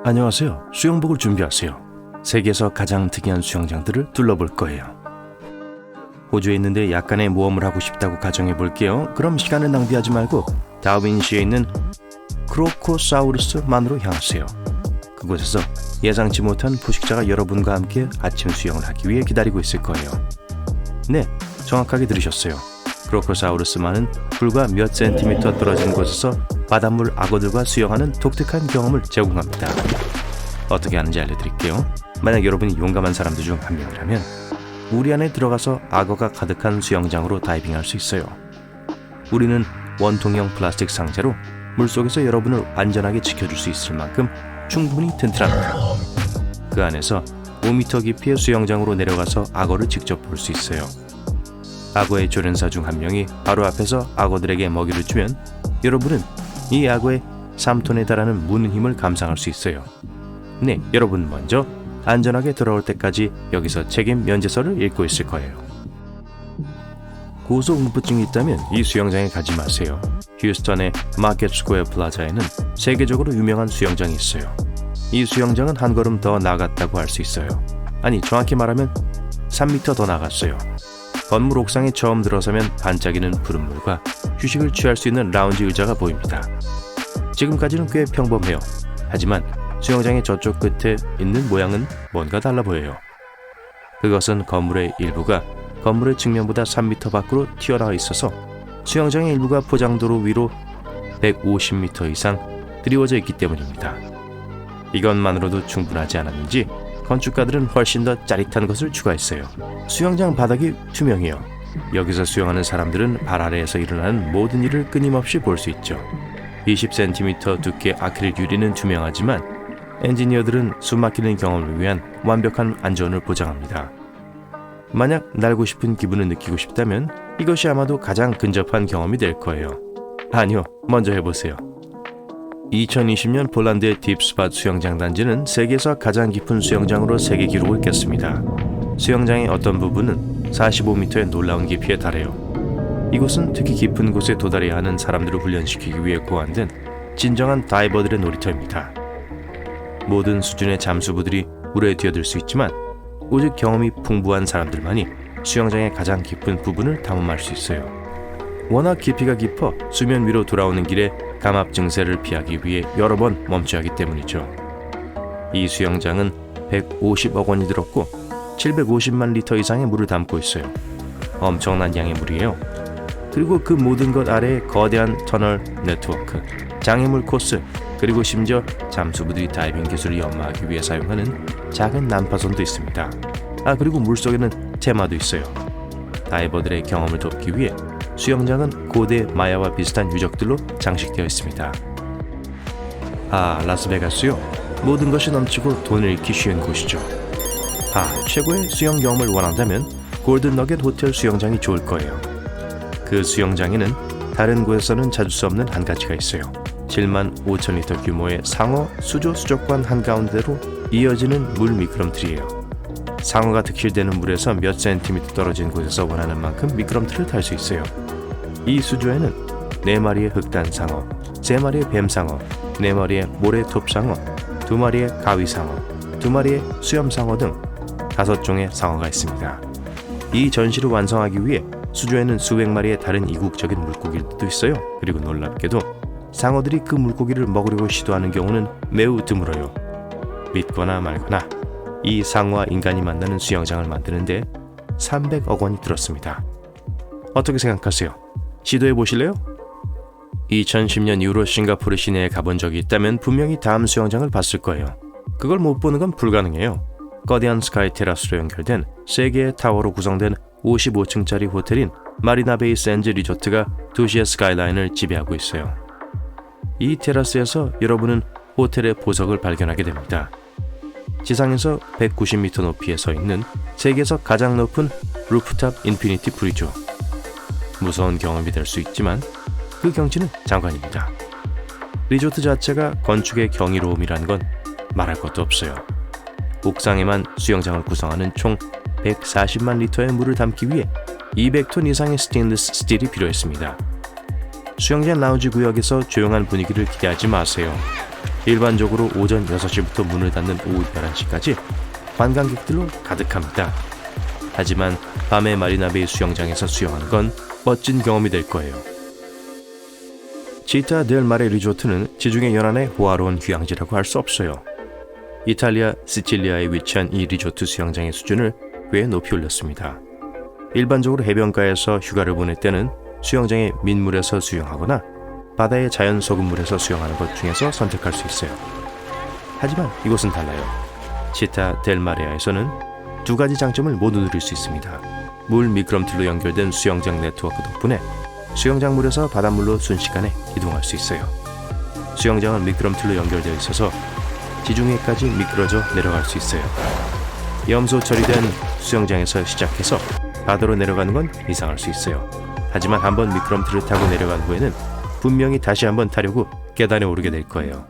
안녕하세요. 수영복을 준비하세요. 세계에서 가장 특이한 수영장들을 둘러볼 거예요. 호주에 있는데 약간의 모험을 하고 싶다고 가정해 볼게요. 그럼 시간을 낭비하지 말고 다윈시에 있는 크로코사우루스만으로 향하세요. 그곳에서 예상치 못한 포식자가 여러분과 함께 아침 수영을 하기 위해 기다리고 있을 거예요. 네, 정확하게 들으셨어요. 크로코사우루스만은 불과 몇 센티미터 떨어진 곳에서 바닷물 악어들과 수영하는 독특한 경험을 제공합니다. 어떻게 하는지 알려드릴게요. 만약 여러분이 용감한 사람들 중 한 명이라면 우리 안에 들어가서 악어가 가득한 수영장으로 다이빙할 수 있어요. 우리는 원통형 플라스틱 상자로 물속에서 여러분을 안전하게 지켜줄 수 있을 만큼 충분히 튼튼합니다. 그 안에서 5m 깊이의 수영장으로 내려가서 악어를 직접 볼 수 있어요. 악어의 조련사 중 한 명이 바로 앞에서 악어들에게 먹이를 주면 여러분은 이 악어의 3톤에 달하는 무는 힘을 감상할 수 있어요. 네, 여러분 먼저 안전하게 돌아올 때까지 여기서 책임 면제서를 읽고 있을 거예요. 고소공포증이 있다면 이 수영장에 가지 마세요. 휴스턴의 마켓 스퀘어 플라자에는 세계적으로 유명한 수영장이 있어요. 이 수영장은 한 걸음 더 나갔다고 할 수 있어요. 아니, 정확히 말하면 3m 더 나갔어요. 건물 옥상에 처음 들어서면 반짝이는 푸른 물과 휴식을 취할 수 있는 라운지 의자가 보입니다. 지금까지는 꽤 평범해요. 하지만 수영장의 저쪽 끝에 있는 모양은 뭔가 달라 보여요. 그것은 건물의 일부가 건물의 측면보다 3m 밖으로 튀어나와 있어서 수영장의 일부가 포장도로 위로 150m 이상 드리워져 있기 때문입니다. 이것만으로도 충분하지 않았는지 건축가들은 훨씬 더 짜릿한 것을 추가했어요. 수영장 바닥이 투명해요. 여기서 수영하는 사람들은 발 아래에서 일어나는 모든 일을 끊임없이 볼 수 있죠. 20cm 두께 아크릴 유리는 투명하지만 엔지니어들은 숨막히는 경험을 위한 완벽한 안전을 보장합니다. 만약 날고 싶은 기분을 느끼고 싶다면 이것이 아마도 가장 근접한 경험이 될 거예요. 아니요, 먼저 해보세요. 2020년 폴란드의 딥스팟 수영장 단지는 세계에서 가장 깊은 수영장으로 세계 기록을 깼습니다. 수영장의 어떤 부분은 45m의 놀라운 깊이에 달해요. 이곳은 특히 깊은 곳에 도달해야 하는 사람들을 훈련시키기 위해 고안된 진정한 다이버들의 놀이터입니다. 모든 수준의 잠수부들이 물에 뛰어들 수 있지만 오직 경험이 풍부한 사람들만이 수영장의 가장 깊은 부분을 탐험할 수 있어요. 워낙 깊이가 깊어 수면 위로 돌아오는 길에 감압 증세를 피하기 위해 여러 번 멈춰야 하기 때문이죠. 이 수영장은 150억 원이 들었고 750만 리터 이상의 물을 담고 있어요. 엄청난 양의 물이에요. 그리고 그 모든 것 아래에 거대한 터널 네트워크, 장애물 코스, 그리고 심지어 잠수부들이 다이빙 기술을 연마하기 위해 사용하는 작은 난파선도 있습니다. 그리고 물속에는 테마도 있어요. 다이버들의 경험을 돕기 위해 수영장은 고대 마야와 비슷한 유적들로 장식되어 있습니다. 라스베가스요. 모든 것이 넘치고 돈을 잃기 쉬운 곳이죠. 최고의 수영 경험을 원한다면 골든 너겟 호텔 수영장이 좋을 거예요. 그 수영장에는 다른 곳에서는 찾을 수 없는 한 가지가 있어요. 7만 5천 리터 규모의 상어 수조 수족관 한가운데로 이어지는 물 미끄럼틀이에요. 상어가 득실되는 물에서 몇 센티미터 떨어진 곳에서 원하는 만큼 미끄럼틀을 탈 수 있어요. 이 수조에는 4마리의 흑단상어, 3마리의 뱀상어, 4마리의 모래톱상어, 2마리의 가위상어, 2마리의 수염상어 등 5종의 상어가 있습니다. 이 전시를 완성하기 위해 수조에는 수백 마리의 다른 이국적인 물고기들도 있어요. 그리고 놀랍게도 상어들이 그 물고기를 먹으려고 시도하는 경우는 매우 드물어요. 믿거나 말거나 이 상어와 인간이 만나는 수영장을 만드는데 300억 원이 들었습니다. 어떻게 생각하세요? 시도해 보실래요? 2010년 이후로 싱가포르 시내에 가본 적이 있다면 분명히 다음 수영장을 봤을 거예요. 그걸 못 보는 건 불가능해요. 거대한 스카이 테라스로 연결된 3개의 타워로 구성된 55층짜리 호텔인 마리나베이 샌즈 리조트가 도시의 스카이라인을 지배하고 있어요. 이 테라스에서 여러분은 호텔의 보석을 발견하게 됩니다. 지상에서 190m 높이에 서 있는 세계에서 가장 높은 루프탑 인피니티 브리죠. 무서운 경험이 될 수 있지만 그 경치는 장관입니다. 리조트 자체가 건축의 경이로움이란 건 말할 것도 없어요. 옥상에만 수영장을 구성하는 총 140만 리터의 물을 담기 위해 200톤 이상의 스테인리스 스틸이 필요했습니다. 수영장 라운지 구역에서 조용한 분위기를 기대하지 마세요. 일반적으로 오전 6시부터 문을 닫는 오후 11시까지 관광객들로 가득합니다. 하지만 밤에 마리나베이 수영장에서 수영하는 건 멋진 경험이 될 거예요. 치타 델 마레 리조트는 지중해 연안의 호화로운 휴양지라고 할 수 없어요. 이탈리아 시칠리아에 위치한 이 리조트 수영장의 수준을 꽤 높이 올렸습니다. 일반적으로 해변가에서 휴가를 보낼 때는 수영장의 민물에서 수영하거나 바다의 자연 소금물에서 수영하는 것 중에서 선택할 수 있어요. 하지만 이곳은 달라요. 치타 델 마레아에서는 두 가지 장점을 모두 누릴 수 있습니다. 물 미끄럼틀로 연결된 수영장 네트워크 덕분에 수영장 물에서 바닷물로 순식간에 이동할 수 있어요. 수영장은 미끄럼틀로 연결되어 있어서 지중해까지 미끄러져 내려갈 수 있어요. 염소 처리된 수영장에서 시작해서 바다로 내려가는 건 이상할 수 있어요. 하지만 한번 미끄럼틀을 타고 내려간 후에는 분명히 다시 한번 타려고 계단에 오르게 될 거예요.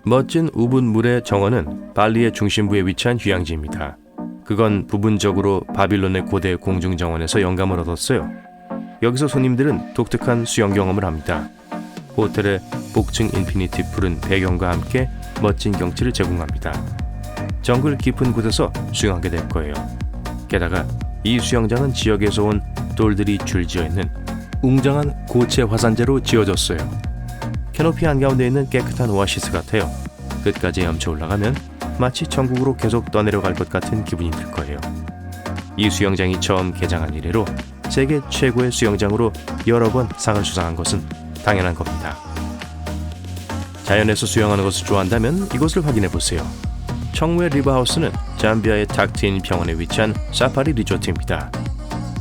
멋진 우분 물의 정원은 발리의 중심부에 위치한 휴양지입니다. 그건 부분적으로 바빌론의 고대 공중정원에서 영감을 얻었어요. 여기서 손님들은 독특한 수영 경험을 합니다. 호텔의 복층 인피니티 풀은 배경과 함께 멋진 경치를 제공합니다. 정글 깊은 곳에서 수영하게 될 거예요. 게다가 이 수영장은 지역에서 온 돌들이 줄지어 있는 웅장한 고체 화산재로 지어졌어요. 캐노피 한가운데 있는 깨끗한 오아시스 같아요. 끝까지 헤엄쳐 올라가면 마치 천국으로 계속 떠내려갈 것 같은 기분이 들 거예요. 이 수영장이 처음 개장한 이래로 세계 최고의 수영장으로 여러 번 상을 수상한 것은 당연한 겁니다. 자연에서 수영하는 것을 좋아한다면 이곳을 확인해 보세요. 청무의 리버하우스는 잠비아의 탁트인 병원에 위치한 사파리 리조트입니다.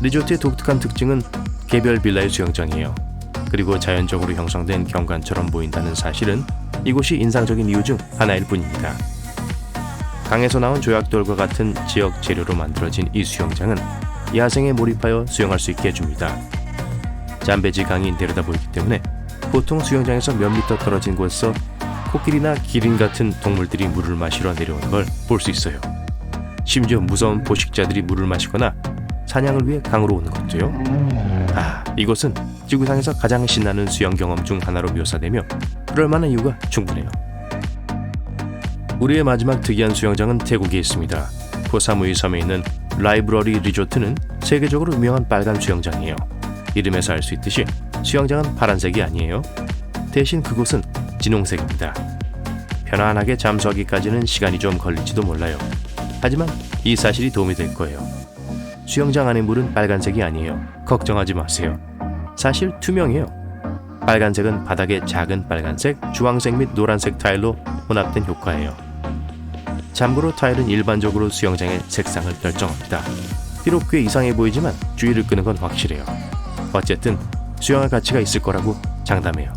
리조트의 독특한 특징은 개별 빌라의 수영장이에요. 그리고 자연적으로 형성된 경관처럼 보인다는 사실은 이곳이 인상적인 이유 중 하나일 뿐입니다. 강에서 나온 조약돌과 같은 지역 재료로 만들어진 이 수영장은 야생에 몰입하여 수영할 수 있게 해줍니다. 잠베지 강이 내려다 보이기 때문에 보통 수영장에서 몇 미터 떨어진 곳에서 코끼리나 기린 같은 동물들이 물을 마시러 내려오는 걸 볼 수 있어요. 심지어 무서운 포식자들이 물을 마시거나 사냥을 위해 강으로 오는 것도요. 이곳은 지구상에서 가장 신나는 수영 경험 중 하나로 묘사되며 그럴 만한 이유가 충분해요. 우리의 마지막 특이한 수영장은 태국에 있습니다. 코사무이 섬에 있는 라이브러리 리조트는 세계적으로 유명한 빨간 수영장이에요. 이름에서 알 수 있듯이 수영장은 파란색이 아니에요. 대신 그곳은 진홍색입니다. 편안하게 잠수하기까지는 시간이 좀 걸릴지도 몰라요. 하지만 이 사실이 도움이 될 거예요. 수영장 안의 물은 빨간색이 아니에요. 걱정하지 마세요. 사실 투명해요. 빨간색은 바닥에 작은 빨간색, 주황색 및 노란색 타일로 혼합된 효과예요. 참고로 타일은 일반적으로 수영장의 색상을 결정합니다. 비록 꽤 이상해 보이지만 주의를 끄는 건 확실해요. 어쨌든 수영할 가치가 있을 거라고 장담해요.